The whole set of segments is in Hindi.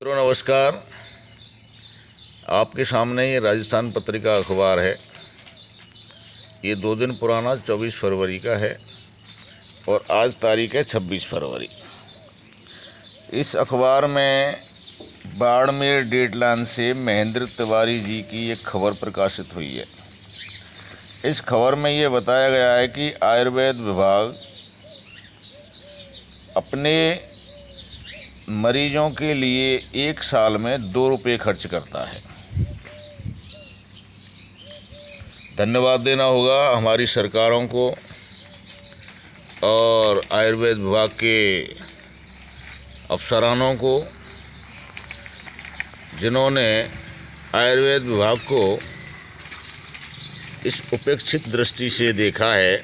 मित्रों नमस्कार। आपके सामने ये राजस्थान पत्रिका अखबार है। ये 2 दिन पुराना 24 फरवरी का है और आज तारीख है 26 फरवरी। इस अखबार में बाड़मेर डेडलाइन से महेंद्र तिवारी जी की एक खबर प्रकाशित हुई है। इस खबर में ये बताया गया है कि आयुर्वेद विभाग अपने मरीजों के लिए 1 साल में 2 रुपये खर्च करता है। धन्यवाद देना होगा हमारी सरकारों को और आयुर्वेद विभाग के अफसरानों को, जिन्होंने आयुर्वेद विभाग को इस उपेक्षित दृष्टि से देखा है।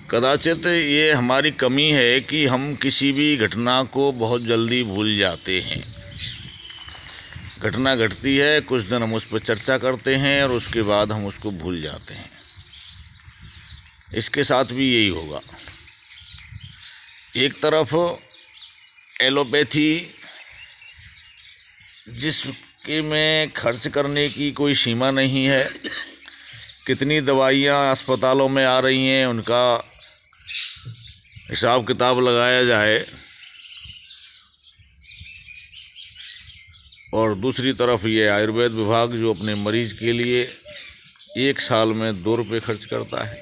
कदाचित ये हमारी कमी है कि हम किसी भी घटना को बहुत जल्दी भूल जाते हैं। घटना घटती है, कुछ दिन हम उस पर चर्चा करते हैं और उसके बाद हम उसको भूल जाते हैं। इसके साथ भी यही होगा। एक तरफ एलोपैथी, जिसके में खर्च करने की कोई सीमा नहीं है, कितनी दवाइयाँ अस्पतालों में आ रही हैं उनका हिसाब किताब लगाया जाए, और दूसरी तरफ ये आयुर्वेद विभाग जो अपने मरीज के लिए 1 साल में 2 रुपये खर्च करता है।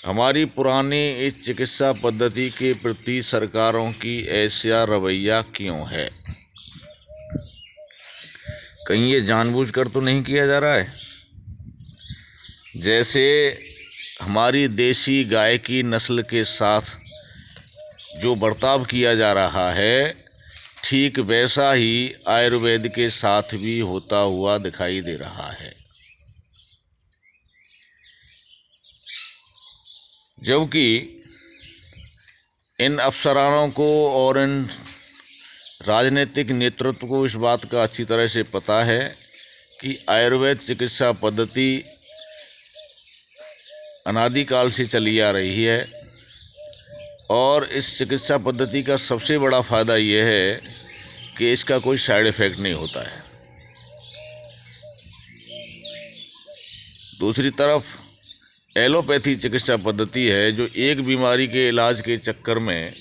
हमारी पुरानी इस चिकित्सा पद्धति के प्रति सरकारों की ऐसा रवैया क्यों है? कहीं ये जानबूझकर तो नहीं किया जा रहा है? जैसे हमारी देसी गाय की नस्ल के साथ जो बर्ताव किया जा रहा है, ठीक वैसा ही आयुर्वेद के साथ भी होता हुआ दिखाई दे रहा है। जबकि इन अफसरानों को और इन राजनीतिक नेतृत्व को इस बात का अच्छी तरह से पता है कि आयुर्वेद चिकित्सा पद्धति अनादिकाल से चली आ रही है और इस चिकित्सा पद्धति का सबसे बड़ा फ़ायदा ये है कि इसका कोई साइड इफ़ेक्ट नहीं होता है। दूसरी तरफ एलोपैथी चिकित्सा पद्धति है जो एक बीमारी के इलाज के चक्कर में,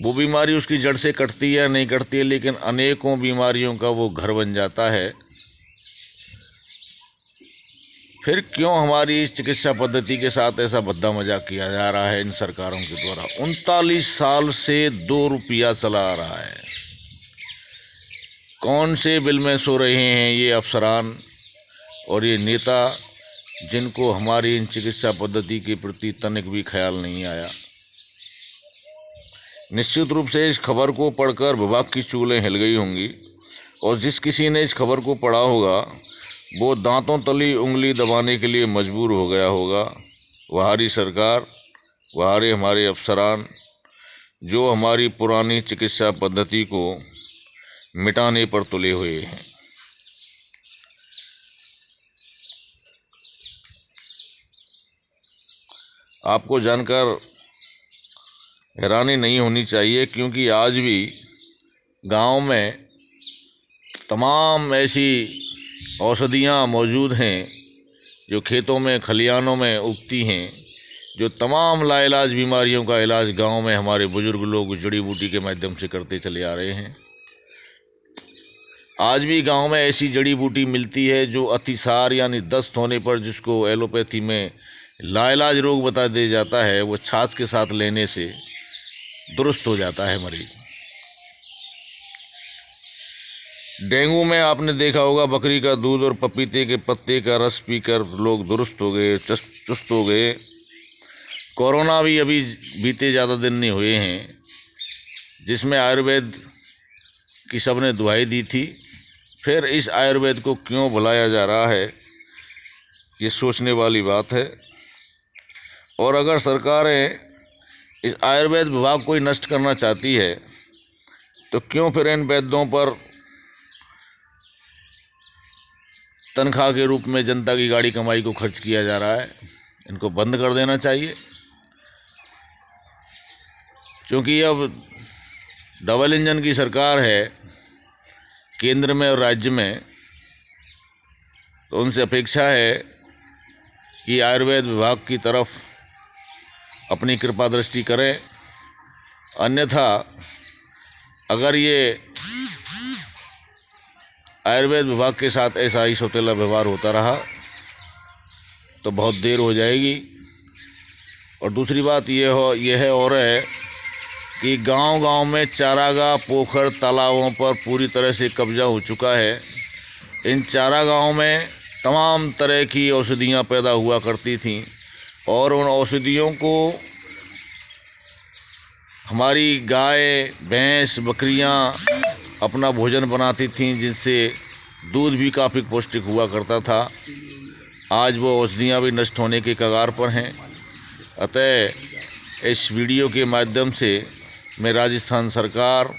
वो बीमारी उसकी जड़ से कटती है या नहीं कटती है, लेकिन अनेकों बीमारियों का वो घर बन जाता है। फिर क्यों हमारी इस चिकित्सा पद्धति के साथ ऐसा भद्दा मजाक किया जा रहा है इन सरकारों के द्वारा? 39 साल से 2 रुपया चला आ रहा है। कौन से बिल में सो रहे हैं ये अफसरान और ये नेता, जिनको हमारी इन चिकित्सा पद्धति के प्रति तनिक भी ख्याल नहीं आया? निश्चित रूप से इस खबर को पढ़कर विभाग की चूलें हिल गई होंगी, और जिस किसी ने इस खबर को पढ़ा होगा वो दांतों तली उंगली दबाने के लिए मजबूर हो गया होगा। वहारी सरकार, वहारे हमारे अफसरान जो हमारी पुरानी चिकित्सा पद्धति को मिटाने पर तुले हुए हैं। आपको जानकर हैरानी नहीं होनी चाहिए, क्योंकि आज भी गांव में तमाम ऐसी औषधियाँ मौजूद हैं जो खेतों में, खलिहानों में उगती हैं, जो तमाम लाइलाज बीमारियों का इलाज गांव में हमारे बुजुर्ग लोग जड़ी बूटी के माध्यम से करते चले आ रहे हैं। आज भी गांव में ऐसी जड़ी बूटी मिलती है जो अतिसार यानी दस्त होने पर, जिसको एलोपैथी में लाइलाज रोग बता दिया जाता है, वो छाछ के साथ लेने से दुरुस्त हो जाता है मरीज। डेंगू में आपने देखा होगा, बकरी का दूध और पपीते के पत्ते का रस पीकर लोग दुरुस्त हो गए, चुस्त हो गए। कोरोना भी अभी बीते ज़्यादा दिन नहीं हुए हैं, जिसमें आयुर्वेद की सबने दुहाई दी थी। फिर इस आयुर्वेद को क्यों भुलाया जा रहा है, ये सोचने वाली बात है। और अगर सरकारें इस आयुर्वेद विभाग को ही नष्ट करना चाहती है, तो क्यों फिर इन वैद्यों पर तनख्वाह के रूप में जनता की गाड़ी कमाई को खर्च किया जा रहा है? इनको बंद कर देना चाहिए। क्योंकि अब डबल इंजन की सरकार है केंद्र में और राज्य में, तो उनसे अपेक्षा है कि आयुर्वेद विभाग की तरफ अपनी कृपा दृष्टि करें। अन्यथा अगर ये आयुर्वेद विभाग के साथ ऐसा ही सौतेला व्यवहार होता रहा तो बहुत देर हो जाएगी। और दूसरी बात यह है और है कि गांव-गांव में चारागाह, पोखर, तालाबों पर पूरी तरह से कब्जा हो चुका है। इन चारागाहों में तमाम तरह की औषधियाँ पैदा हुआ करती थीं और उन औषधियों को हमारी गाय, भैंस, बकरियाँ अपना भोजन बनाती थीं, जिनसे दूध भी काफ़ी पौष्टिक हुआ करता था। आज वो औषधियाँ भी नष्ट होने के कगार पर हैं। अतः इस वीडियो के माध्यम से मैं राजस्थान सरकार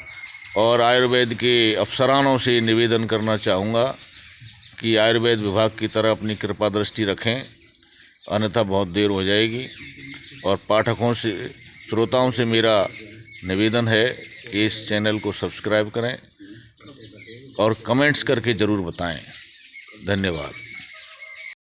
और आयुर्वेद के अफसरानों से निवेदन करना चाहूँगा कि आयुर्वेद विभाग की तरह अपनी कृपा दृष्टि रखें, अन्यथा बहुत देर हो जाएगी। और पाठकों से, श्रोताओं से मेरा निवेदन है कि इस चैनल को सब्सक्राइब करें और कमेंट्स करके ज़रूर बताएं। धन्यवाद।